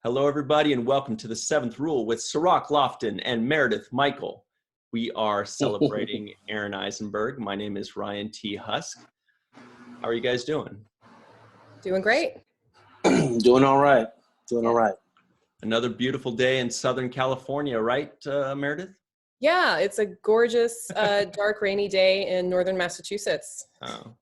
Hello, everybody, and welcome to the Seventh Rule with Sirach Lofton and Meredith Mikell. We are celebrating Aron Eisenberg. My name is Ryan T. Husk. How are you guys doing? Doing great. Doing all right. Doing all right. Another beautiful day in Southern California, right, Meredith? Yeah, it's a gorgeous, dark, rainy day in northern Massachusetts. Oh,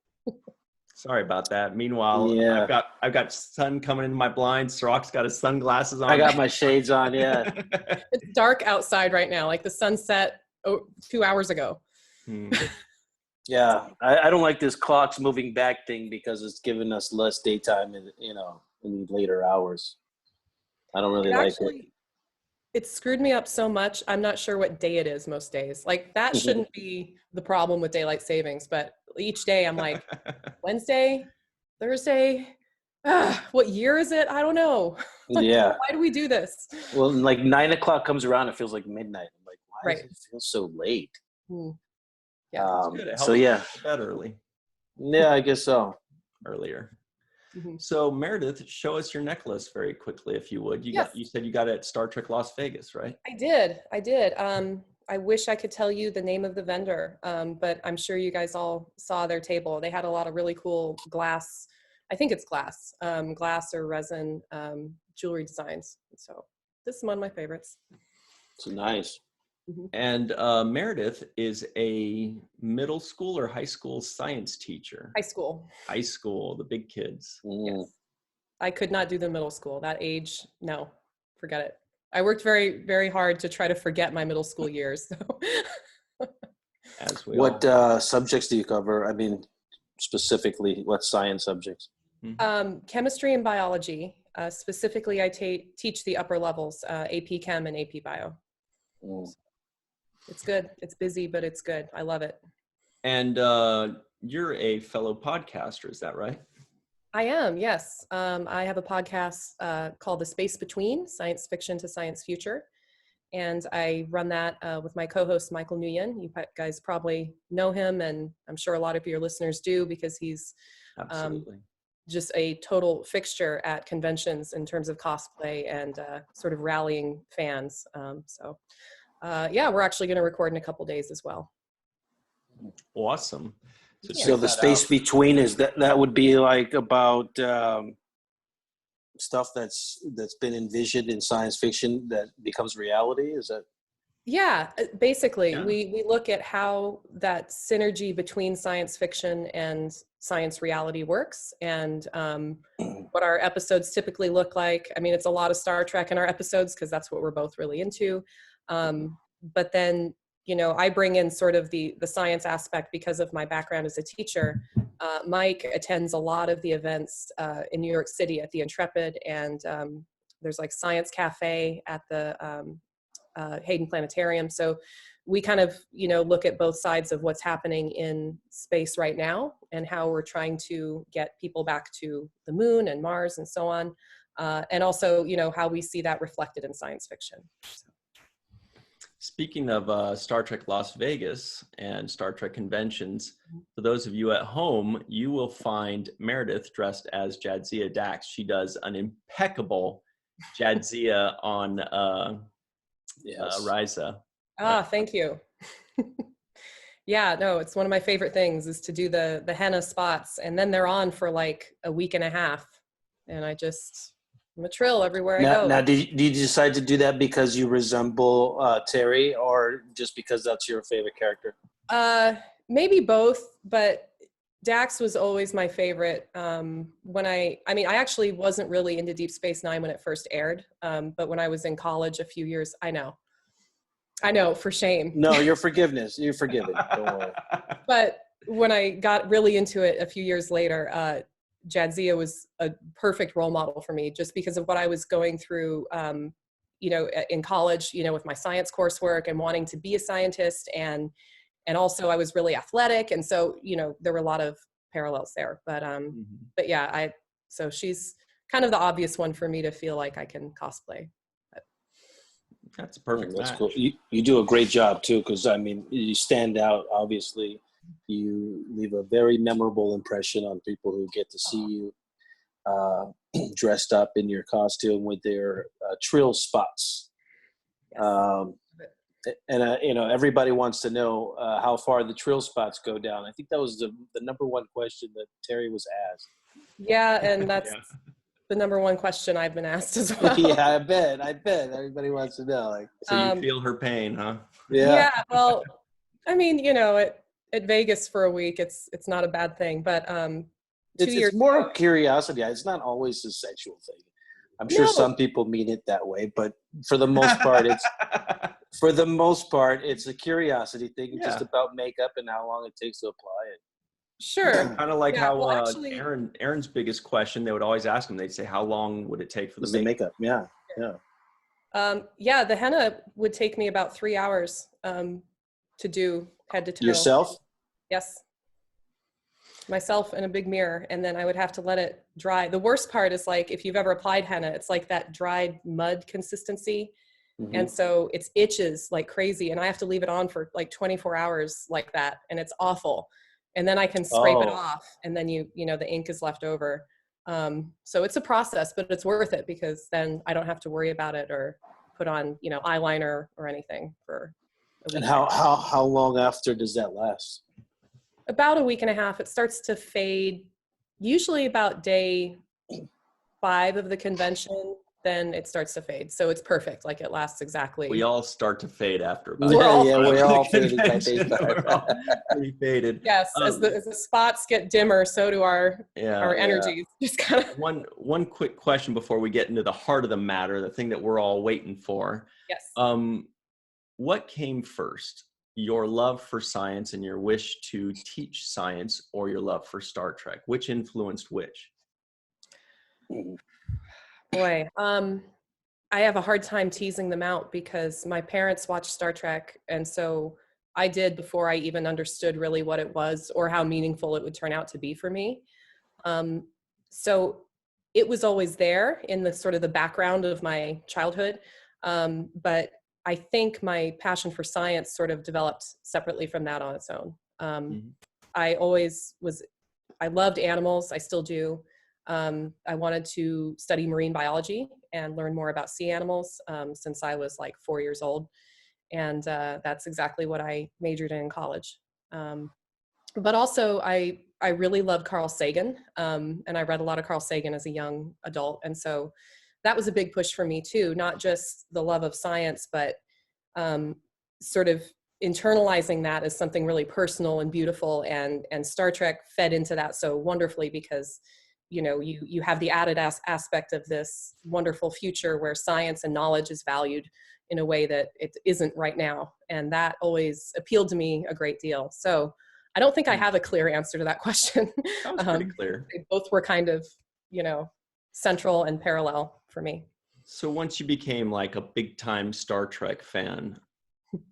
sorry about that. Meanwhile, Yeah. I've got sun coming into my blinds. Sirach's got his sunglasses on. I got my shades on, yeah. It's dark outside right now, like the sun set 2 hours ago. Yeah, I don't like this clocks moving back thing because it's giving us less daytime in the later hours. I don't really like it. It screwed me up so much. I'm not sure what day it is most days. Like that shouldn't be the problem with daylight savings, but each day I'm like, Wednesday, Thursday, what year is it? I don't know. Yeah. Why do we do this? Well, like 9 o'clock comes around, it feels like midnight. I'm like, why does it feel so late? Yeah. So yeah. Bed early. Yeah, I guess so. Earlier. So Meredith, show us your necklace very quickly, if you would. You said you got it at Star Trek Las Vegas, right? I did. I wish I could tell you the name of the vendor, but I'm sure you guys all saw their table. They had a lot of really cool glass. I think it's glass or resin jewelry designs. So this is one of my favorites. It's nice. And Meredith is a middle school or high school science teacher. High school. High school, the big kids. Yes. I could not do the middle school. That age, no, forget it. I worked very, very hard to try to forget my middle school years. So. What subjects do you cover? I mean, specifically, what science subjects? Chemistry and biology. Specifically, I teach the upper levels, AP Chem and AP Bio. It's good. It's busy, but it's good. I love it. And you're a fellow podcaster, is that right? I am, yes. I have a podcast called The Space Between, Science Fiction to Science Future. And I run that with my co-host, Michael Nguyen. You guys probably know him, and I'm sure a lot of your listeners do because he's just a total fixture at conventions in terms of cosplay and sort of rallying fans. We're actually going to record in a couple days as well. Awesome. So the space between is that would be like about stuff that's been envisioned in science fiction that becomes reality. Is that? Yeah, basically, we look at how that synergy between science fiction and science reality works, and what our episodes typically look like. I mean, it's a lot of Star Trek in our episodes because that's what we're both really into. But then, I bring in sort of the science aspect because of my background as a teacher. Mike attends a lot of the events in New York City at the Intrepid, and there's like Science Cafe at the Hayden Planetarium. So we kind of, look at both sides of what's happening in space right now and how we're trying to get people back to the moon and Mars and so on. And also, how we see that reflected in science fiction. So. Speaking of Star Trek Las Vegas and Star Trek conventions, for those of you at home, you will find Meredith dressed as Jadzia Dax. She does an impeccable Jadzia on Risa. Thank you. Yeah, no, it's one of my favorite things is to do the henna spots, and then they're on for like a week and a half, and I'm a Trill everywhere I go. Now, did you decide to do that because you resemble Terry, or just because that's your favorite character? Maybe both, but Dax was always my favorite. I actually wasn't really into Deep Space Nine when it first aired, but when I was in college a few years, I know, for shame. No, you're forgiven. Don't worry. But when I got really into it a few years later, Jadzia was a perfect role model for me just because of what I was going through, in college, with my science coursework and wanting to be a scientist. And also I was really athletic. And so, there were a lot of parallels there, but yeah, so she's kind of the obvious one for me to feel like I can cosplay. That's a perfect match. Cool. You do a great job too, because you stand out. Obviously, you leave a very memorable impression on people who get to see you. dressed up in your costume with their Trill spots. Yes. Everybody wants to know how far the Trill spots go down. I think that was the number one question that Terry was asked. Yeah, and that's the number one question I've been asked as well. Yeah, I bet everybody wants to know. Like, so you feel her pain, huh? Yeah. Well, I mean, at Vegas for a week, it's not a bad thing, but it's more of curiosity. It's not always a sexual thing. I'm sure some people mean it that way, but for the most part, it's a curiosity thing, just about makeup and how long it takes to apply it. Sure. Kind of like Aaron's biggest question, they would always ask him, they'd say, how long would it take for the makeup? Yeah. The henna would take me about 3 hours to do head to toe. Yourself? Yes. Myself in a big mirror, and then I would have to let it dry. The worst part is, like, if you've ever applied henna, it's like that dried mud consistency. Mm-hmm. And so it itches like crazy, and I have to leave it on for like 24 hours like that, and it's awful. And then I can scrape it off, and then the ink is left over. So it's a process, but it's worth it, because then I don't have to worry about it or put on, eyeliner or anything for a week. And how long after does that last? About a week and a half. It starts to fade, usually about day 5 of the convention, then it starts to fade. So it's perfect. Like, it lasts exactly. We all start to fade after about we're all faded by day 5. We're all pretty faded. Yes, as the spots get dimmer, so do our energies. Just kind of. One quick question before we get into the heart of the matter, the thing that we're all waiting for. Yes. What came first? Your love for science and your wish to teach science, or your love for Star Trek? Which influenced which? Boy, I have a hard time teasing them out, because my parents watched Star Trek, and so I did before I even understood really what it was or how meaningful it would turn out to be for me. So it was always there in the sort of the background of my childhood, but I think my passion for science sort of developed separately from that on its own. I loved animals. I still do. I wanted to study marine biology and learn more about sea animals since I was like 4 years old. And that's exactly what I majored in college. But also I really loved Carl Sagan. And I read a lot of Carl Sagan as a young adult. And so that was a big push for me too, not just the love of science, but sort of internalizing that as something really personal and beautiful. And Star Trek fed into that so wonderfully, because you have the added aspect of this wonderful future where science and knowledge is valued in a way that it isn't right now. And that always appealed to me a great deal. So I don't think I have a clear answer to that question. That was pretty clear. They both were kind of, central and parallel for me. So once you became like a big time Star Trek fan,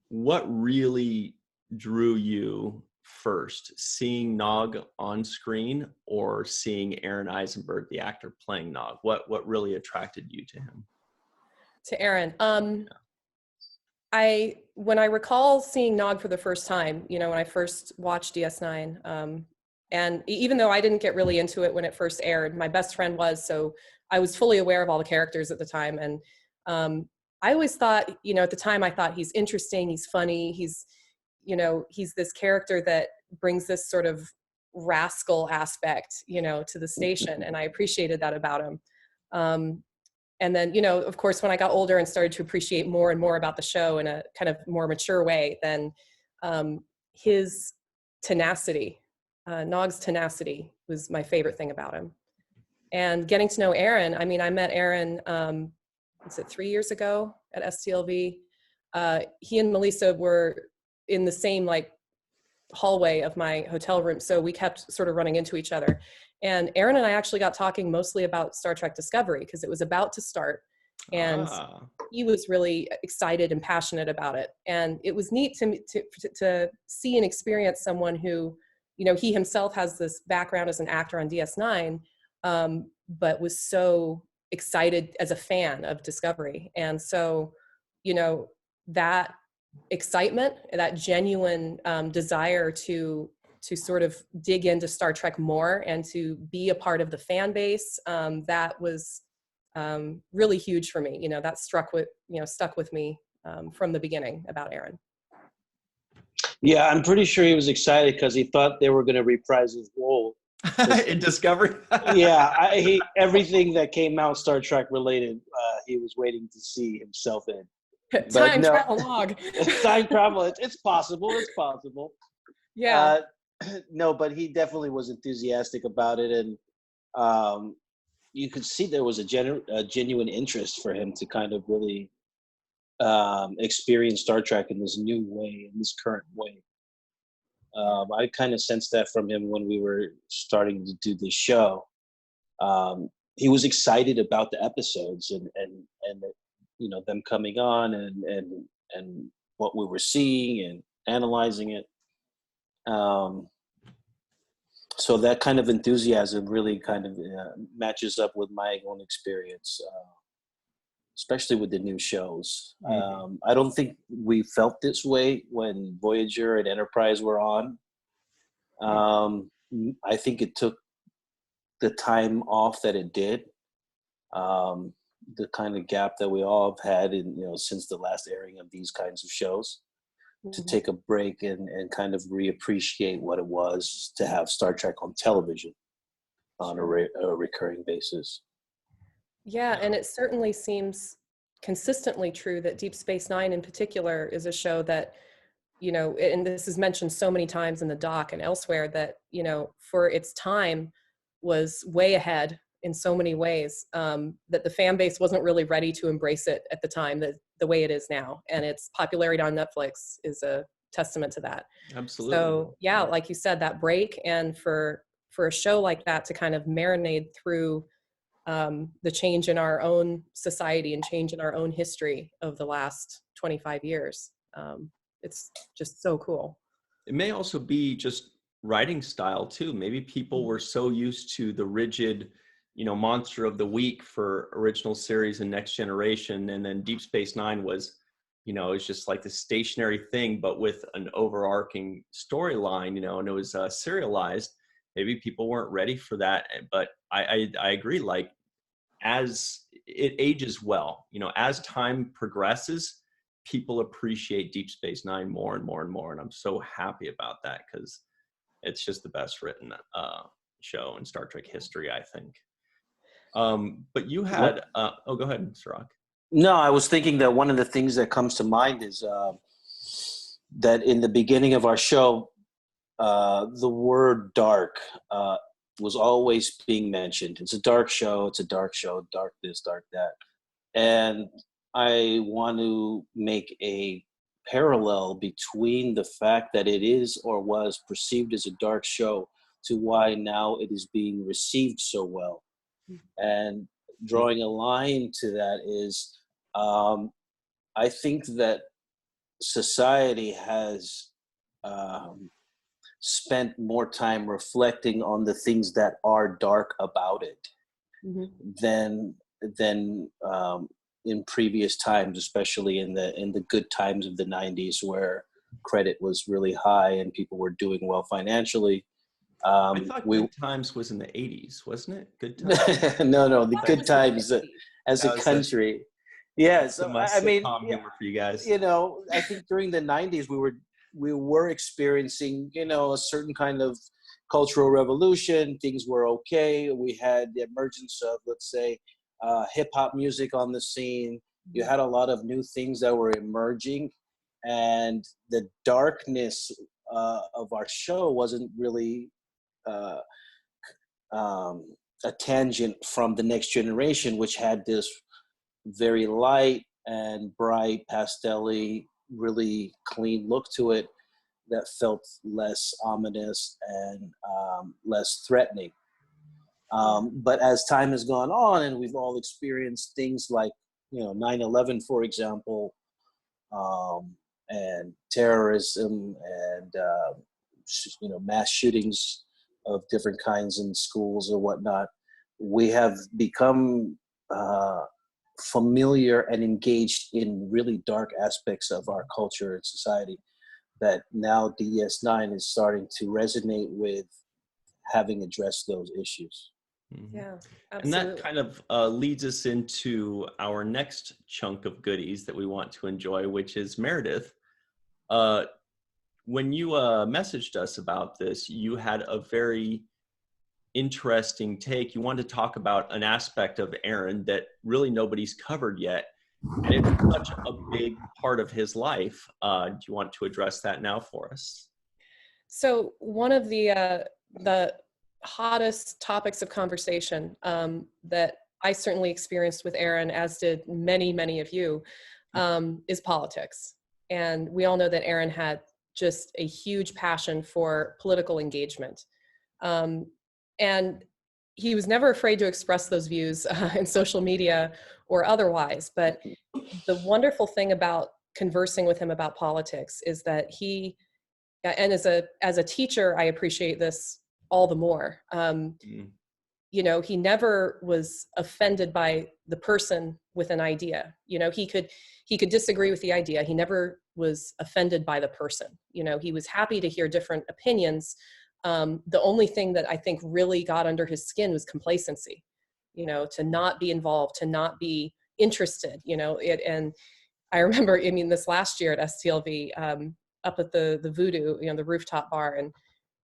what really drew you first, seeing Nog on screen or seeing Aron Eisenberg, the actor playing Nog? What really attracted you to him? To Aron, when I recall seeing Nog for the first time, when I first watched DS9, and even though I didn't get really into it when it first aired, my best friend was, so I was fully aware of all the characters at the time. And I always thought, at the time I thought he's interesting, he's funny, he's this character that brings this sort of rascal aspect, to the station. And I appreciated that about him. And then, of course, when I got older and started to appreciate more and more about the show in a kind of more mature way, then his tenacity, Nog's tenacity, was my favorite thing about him. And getting to know Aron, I mean, I met Aron, 3 years ago at STLV. He and Melissa were in the same hallway of my hotel room, so we kept sort of running into each other. And Aron and I actually got talking mostly about Star Trek Discovery, because it was about to start, and he was really excited and passionate about it. And it was neat to see and experience someone who, he himself has this background as an actor on DS9, but was so excited as a fan of Discovery. And so, that excitement, that genuine desire to sort of dig into Star Trek more and to be a part of the fan base, that was really huge for me. That stuck with me from the beginning about Aron. Yeah, I'm pretty sure he was excited because he thought they were going to reprise his role in Discovery. Yeah, everything that came out Star Trek related, he was waiting to see himself in. Time travel log. Time travel. It's possible. It's possible. Yeah. No, but he definitely was enthusiastic about it, and you could see there was a genuine interest for him to kind of really experience Star Trek in this new way, in this current way. I kind of sensed that from him when we were starting to do this show. He was excited about the episodes and them coming on and what we were seeing and analyzing it. So that kind of enthusiasm really kind of matches up with my own experience, especially with the new shows. I don't think we felt this way when Voyager and Enterprise were on. I think it took the time off that it did, the kind of gap that we all have had since the last airing of these kinds of shows, to take a break and kind of reappreciate what it was to have Star Trek on television on a recurring basis. Yeah, and it certainly seems consistently true that Deep Space Nine in particular is a show that, and this is mentioned so many times in the doc and elsewhere, that, for its time was way ahead in so many ways, that the fan base wasn't really ready to embrace it at the time, the way it is now. And its popularity on Netflix is a testament to that. Absolutely. So yeah, like you said, that break, and for a show like that to kind of marinate through the change in our own society and change in our own history of the last 25 years. It's just so cool. It may also be just writing style too. Maybe people were so used to the rigid, monster of the week for original series and Next Generation, and then Deep Space Nine was, it's just like the stationary thing, but with an overarching storyline, and it was serialized. Maybe people weren't ready for that, but I agree. Like, as it ages well, as time progresses, people appreciate Deep Space Nine more and more and more, and I'm so happy about that because it's just the best written show in Star Trek history, I think. But you had go ahead, Mr. Rock. No, I was thinking that one of the things that comes to mind is that in the beginning of our show, the word dark was always being mentioned. It's a dark show, dark this, dark that. And I want to make a parallel between the fact that it is or was perceived as a dark show to why now it is being received so well. And drawing a line to that is, I think that society has spent more time reflecting on the things that are dark about it than in previous times, especially in the good times of the 90s, where credit was really high and people were doing well financially. I thought Good Times was in the 80s, wasn't it? Good Times? No, the Good Times as a country. Yeah, so I mean, humor for you guys. I think during the 90s we were experiencing, a certain kind of cultural revolution. Things were okay. We had the emergence of, let's say, hip hop music on the scene. You had a lot of new things that were emerging, and the darkness of our show wasn't really a tangent from the Next Generation, which had this very light and bright, pastel-y, really clean look to it that felt less ominous and less threatening. But as time has gone on and we've all experienced things like, 9/11, for example, and terrorism and, mass shootings of different kinds in schools or whatnot, we have become familiar and engaged in really dark aspects of our culture and society. that now DS9 is starting to resonate with having addressed those issues. Yeah, absolutely. And that kind of leads us into our next chunk of goodies that we want to enjoy, which is Meredith. When you messaged us about this, you had a very interesting take. You wanted to talk about an aspect of Aron that really nobody's covered yet. And it's such a big part of his life. Do you want to address that now for us? So one of the hottest topics of conversation that I certainly experienced with Aron, as did many, many of you, is politics. And we all know that Aron had just a huge passion for political engagement. And he was never afraid to express those views in social media or otherwise. But the wonderful thing about conversing with him about politics is that he, and as a teacher, I appreciate this all the more. You know, he never was offended by the person with an idea. You know, he could disagree with the idea. He never was offended by the person. You know, he was happy to hear different opinions. The only thing that I think really got under his skin was complacency, you know, to not be involved, to not be interested, you know, and I remember, I mean, this last year at STLV, up at the Voodoo, you know, the rooftop bar, and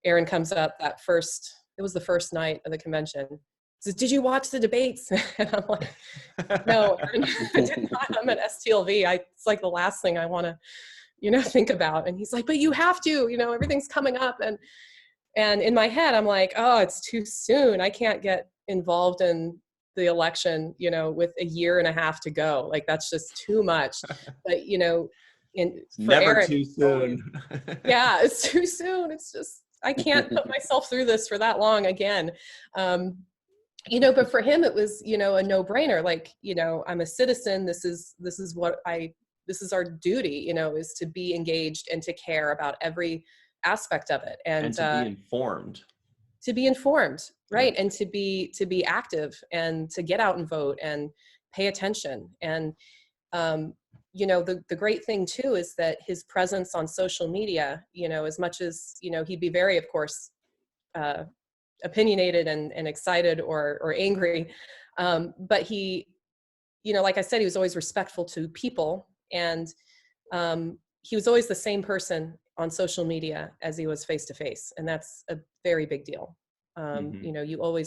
Aron comes up it was the first night of the convention. He says, "Did you watch the debates?" And I'm like, "No, Aron, I did not. I'm at STLV. It's like the last thing I want to, you know, think about." And he's like, "But you have to, you know, everything's coming up." And in my head, I'm like, "Oh, it's too soon. I can't get involved in the election, you know, with a year and a half to go. Like, that's just too much." But, you know, for Never Aron, too soon. yeah, it's too soon. It's just, I can't put myself through this for that long again. You know, but for him, it was, you know, a no-brainer. Like, you know, I'm a citizen. This is our duty, you know, is to be engaged and to care about every aspect of it. And to be informed. To be informed, right? And to be active and to get out and vote and pay attention. And, you know, the great thing too is that his presence on social media, you know, as much as, you know, he'd be very, of course, opinionated and excited or angry. But he, you know, like I said, he was always respectful to people, and he was always the same person on social media as he was face to face. And that's a very big deal. You know,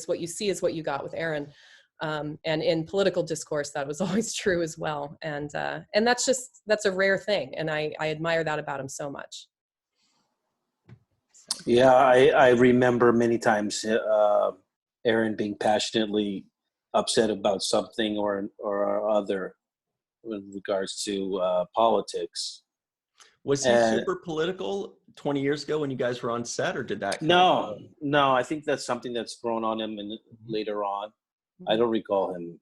what you see is what you got with Aron. And in political discourse, that was always true as well. And that's a rare thing. And I admire that about him so much. Yeah, I remember many times Aron being passionately upset about something or other with regards to politics. Was he super political 20 years ago when you guys were on set, or did that? No, I think that's something that's grown on him later on. I don't recall him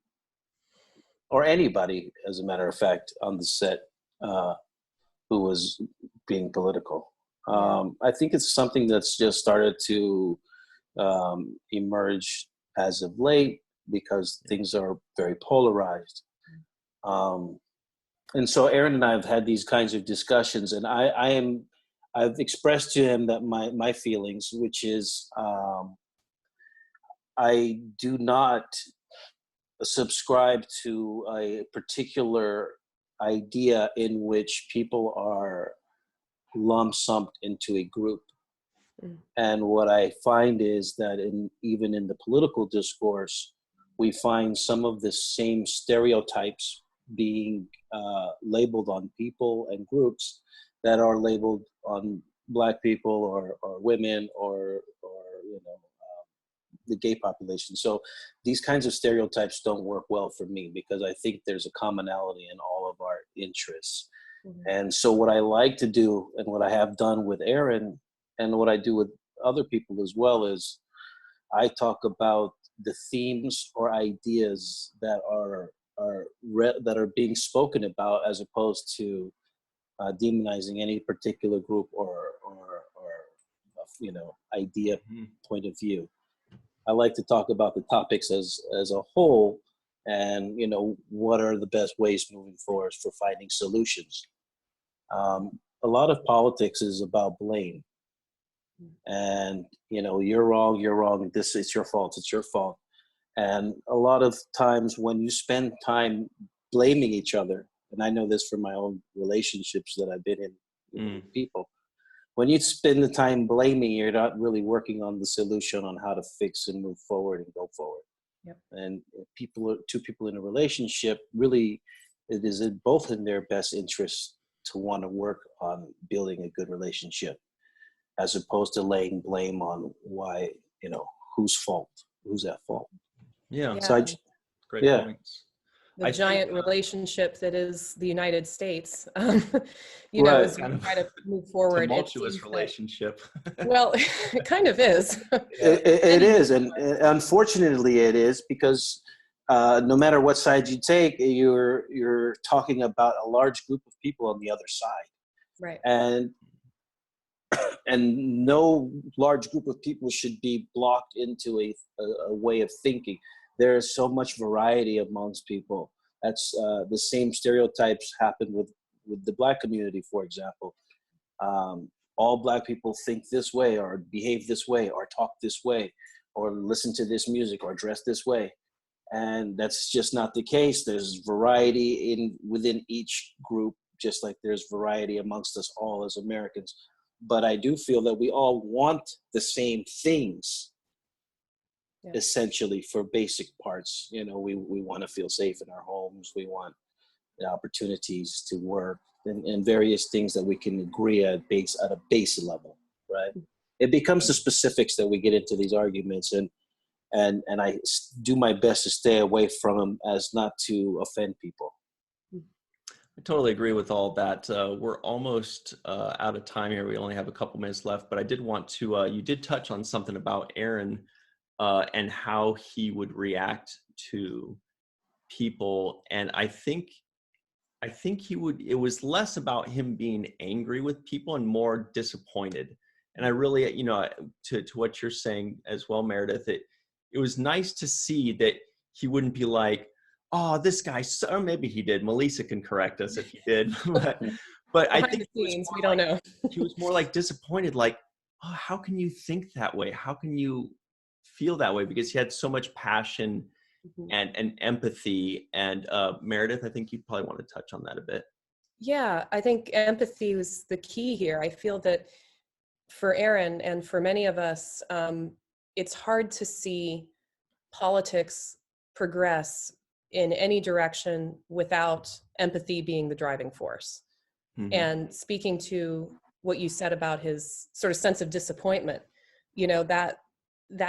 or anybody, as a matter of fact, on the set who was being political. I think it's something that's just started to emerge as of late because things are very polarized. And so Aron and I have had these kinds of discussions, and I've expressed to him that my feelings, which is I do not subscribe to a particular idea in which people are lump summed into a group. And what I find is that even in the political discourse, we find some of the same stereotypes being labeled on people and groups that are labeled on Black people or women or you know, the gay population. So these kinds of stereotypes don't work well for me because I think there's a commonality in all of our interests. And so what I like to do, and what I have done with Aron, and what I do with other people as well, is I talk about the themes or ideas that are being spoken about, as opposed to demonizing any particular group or you know, idea point of view. I like to talk about the topics as a whole, and you know, what are the best ways moving forward for finding solutions. a lot of politics is about blame. And, you know, you're wrong, this is your fault, it's your fault. And a lot of times when you spend time blaming each other, and I know this from my own relationships that I've been in with people, when you spend the time blaming, you're not really working on the solution on how to fix and move forward and go forward. Yep. And two people in a relationship, really, it is both in their best interest to want to work on building a good relationship, as opposed to laying blame on why, you know, whose at fault. Yeah. So Great points. The giant relationship that is the United States, you Right. know, as we try to move forward. Tumultuous relationship. Well, it kind of is. It is, and unfortunately it is, because no matter what side you take, you're talking about a large group of people on the other side. Right. And no large group of people should be blocked into a way of thinking. There is so much variety amongst people. That's the same stereotypes happen with the Black community, for example. All Black people think this way, or behave this way, or talk this way, or listen to this music, or dress this way. And that's just not the case. There's variety within each group, just like there's variety amongst us all as Americans. But I do feel that we all want the same things. Yeah. Essentially, for basic parts. You know, we want to feel safe in our homes. We want the opportunities to work and various things that we can agree at a base level, right? It becomes the specifics that we get into these arguments, and I do my best to stay away from them as not to offend people. I totally agree with all that. We're almost out of time here. We only have a couple minutes left, but I did want to, you did touch on something about Aron and how he would react to people. And I think it was less about him being angry with people and more disappointed. And I really, you know, to what you're saying as well, Meredith, it was nice to see that he wouldn't be like, oh, this guy, or maybe he did. Melissa can correct us if he did. but I think we don't know. He was more like disappointed, like, oh, how can you think that way? How can you feel that way? Because he had so much passion and empathy. And Meredith, I think you probably want to touch on that a bit. Yeah, I think empathy was the key here. I feel that for Aron and for many of us, it's hard to see politics progress in any direction without empathy being the driving force. And speaking to what you said about his sort of sense of disappointment, you know, that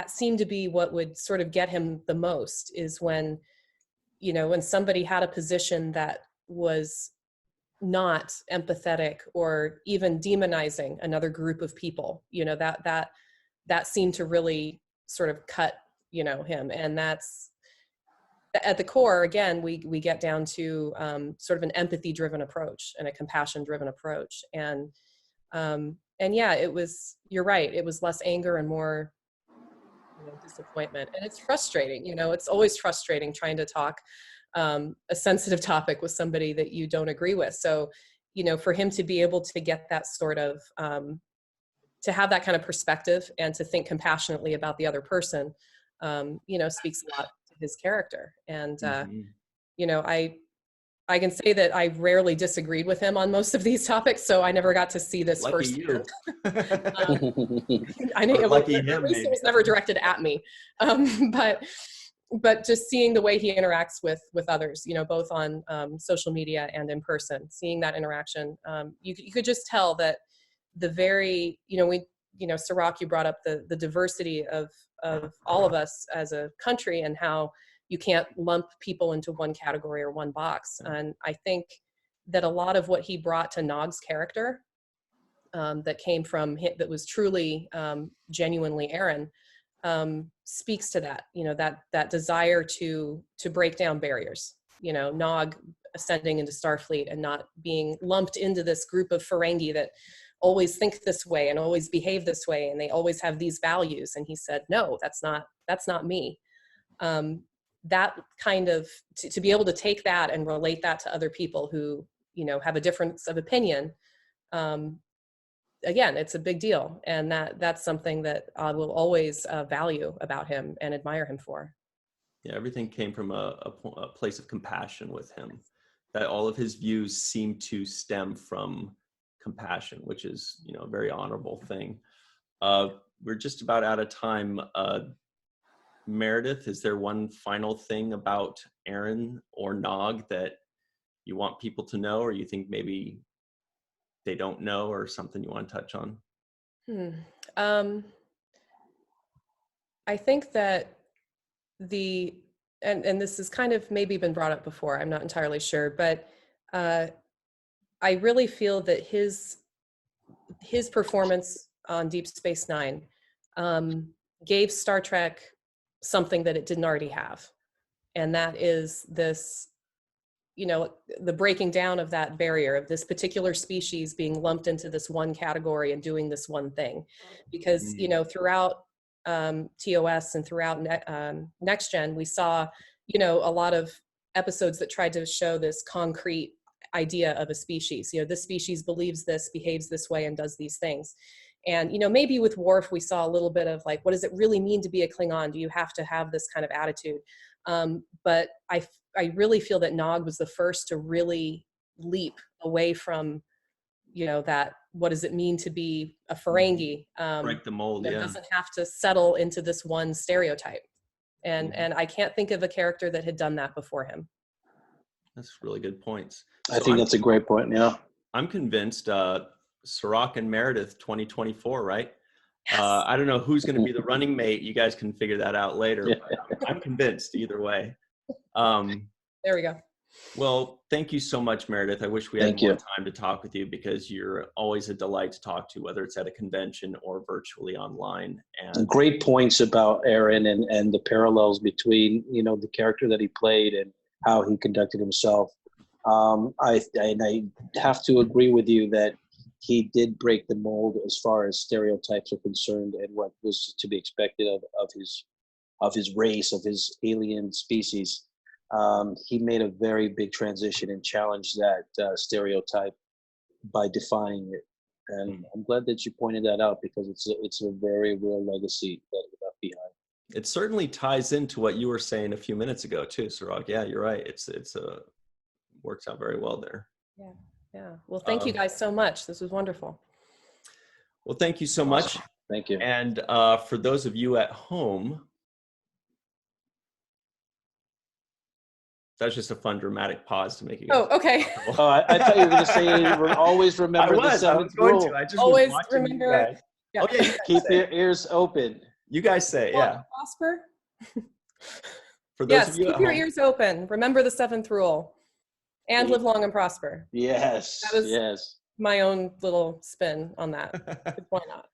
seemed to be what would sort of get him the most, is when, you know, when somebody had a position that was not empathetic or even demonizing another group of people, you know, that seemed to really sort of cut, you know, him. And that's, at the core, again, we get down to sort of an empathy-driven approach and a compassion-driven approach. And yeah, it was, you're right, it was less anger and more, you know, disappointment. And it's frustrating, you know, it's always frustrating trying to talk a sensitive topic with somebody that you don't agree with. So, you know, for him to be able to get that sort of, to have that kind of perspective and to think compassionately about the other person, you know, speaks a lot to his character. And, you know, I can say that I rarely disagreed with him on most of these topics, so I never got to see this firsthand. I know it was never directed at me, but just seeing the way he interacts with others, you know, both on social media and in person, seeing that interaction, you could just tell that the very, you know, Sirach, you brought up the diversity of all of us as a country and how you can't lump people into one category or one box. And I think that a lot of what he brought to Nog's character that came from him, that was truly genuinely Aron, speaks to that, you know, that desire to break down barriers, you know, Nog ascending into Starfleet and not being lumped into this group of Ferengi that always think this way and always behave this way and they always have these values. And he said, no, that's not me. That kind of, to be able to take that and relate that to other people who, you know, have a difference of opinion, again, it's a big deal. And that's something that I will always value about him and admire him for. Yeah, everything came from a place of compassion with him. That all of his views seem to stem from compassion, which is, you know, a very honorable thing. We're just about out of time. Meredith, is there one final thing about Aron or Nog that you want people to know, or you think maybe they don't know, or something you want to touch on? I think that and this has kind of maybe been brought up before, I'm not entirely sure, but I really feel that his performance on Deep Space Nine gave Star Trek something that it didn't already have. And that is this, you know, the breaking down of that barrier of this particular species being lumped into this one category and doing this one thing. Because, you know, throughout TOS and throughout Next Gen, we saw, you know, a lot of episodes that tried to show this concrete idea of a species. You know, this species believes this, behaves this way, and does these things. And, you know, maybe with Worf, we saw a little bit of like, what does it really mean to be a Klingon? Do you have to have this kind of attitude? But I really feel that Nog was the first to really leap away from, you know, that, what does it mean to be a Ferengi? Break the mold, you know, yeah. Doesn't have to settle into this one stereotype. And I can't think of a character that had done that before him. That's really good points. I think that's a great point, yeah. I'm convinced Sirach and Meredith 2024, right? Yes. I don't know who's going to be the running mate. You guys can figure that out later. Yeah. But I'm convinced either way. There we go. Well, thank you so much, Meredith. I wish we had more time to talk with you, because you're always a delight to talk to, whether it's at a convention or virtually online. And great points about Aron and the parallels between, you know, the character that he played and how he conducted himself. I have to agree with you that he did break the mold as far as stereotypes are concerned and what was to be expected of his race, of his alien species. He made a very big transition and challenged that stereotype by defying it. And I'm glad that you pointed that out, because it's a very real legacy that he left behind. It certainly ties into what you were saying a few minutes ago too, Sirach. Yeah, you're right. It's works out very well there. Yeah. Well, thank you guys so much. This was wonderful. Well, thank you so much. Thank you. And for those of you at home, that's just a fun dramatic pause to make it. Oh, okay. Oh, I thought you were going to say, always remember the seventh rule. I just always was remember it. Yeah. Okay, Keep your ears open. You guys say, yeah. Prosper. For those of you keep your ears open. Remember the seventh rule, and live long and prosper. Yes. That was yes. my own little spin on that. Why not?